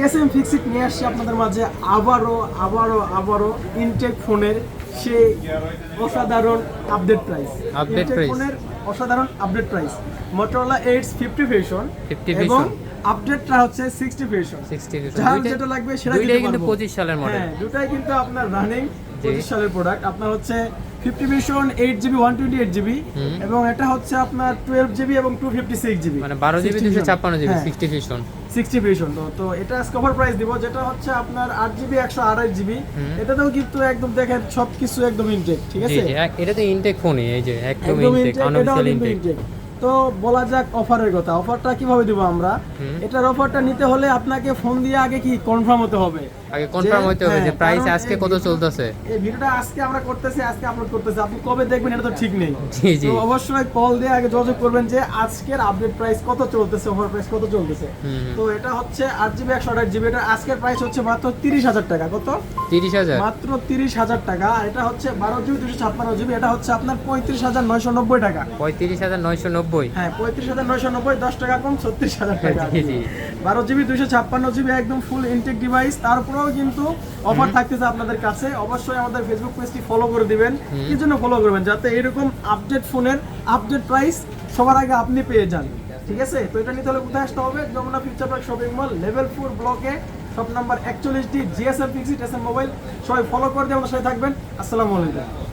GSM fixed নিয়ে আসছে আপনাদের মাঝে আবারও ইনটেক ফোনের সেই অসাধারণ আপডেট প্রাইস। ফোনের অসাধারণ update price Motorola Edge 50 version এবং আপডেটটা হচ্ছে 60 ভার্সন। যার যেটা লাগবে সেটা দুইটাই কিন্তু 25 সালের মডেল। হ্যাঁ, দুটাই কিন্তু আপনার রানিং 25 সালের প্রোডাক্ট। আপনার হচ্ছে 50 ভার্সন 8GB 128GB এবং এটা হচ্ছে আপনার 12GB এবং 256GB, মানে 12GB 256GB 60 ভার্সন 60 ভার্সন। তো এটা কভার প্রাইস দিব, যেটা হচ্ছে আপনার 8GB 128GB। এটাতেও কিন্তু একদম দেখেন সবকিছু একদম ইনটেক, ঠিক আছে? এটা তো ইনটেক ফোনই, এই যে একদম ইনটেক, অনঅফিশিয়াল ইনটেক। তো বলা যাক অফারের কথা। অফারটা কিভাবে দিব আমরা? এটার অফারটা নিতে হলে আপনাকে ফোন দিয়ে আগে কি কনফার্ম হতে হবে, আগে কনফার্ম হতে হবে যে প্রাইস আজকে কত চলতেছে। এই ভিডিওটা আজকে আমরা করতেছি, আজকে আপলোড করতেছি, আপনি কবে দেখবেন এটা তো ঠিক নেই। জি জি, তো অবশ্যই কল দিয়ে আগে যোগাযোগ করবেন যে আজকের আপডেট প্রাইস কত চলতেছে, অফার প্রাইস কত চলতেছে। তো এটা হচ্ছে 8GB 128GB, এটা আজকের প্রাইস হচ্ছে মাত্র 30,000 টাকা। কত? 30,000, মাত্র 30,000 টাকা। আর এটা হচ্ছে 12GB 256GB, এটা হচ্ছে আপনার 35,990 টাকা। 35,990, হ্যাঁ 35,990, 10 টাকা কম, 36,000 টাকা। 12GB 256GB একদম ফুল ইনটেক ডিভাইস। তারপরেও কিন্তু অফার থাকতেছে আপনাদের কাছে। অবশ্যই আমাদের ফেসবুক পেজটি ফলো করে দিবেন। কি জন্য ফলো করবেন? যাতে এরকম আপডেট ফোনের আপডেট প্রাইস সবার আগে আপনি পেয়ে যান, ঠিক আছে? তো এটা নিতে হলে কোথায় আসতে হবে? Jamuna future park shopping mall, level 4 ব্লকে, shop number 41D, GSM fixed SM mobile. সবাই ফলো করে দিয়ে আমাদের সাথে থাকবেন। আসসালামু আলাইকুম।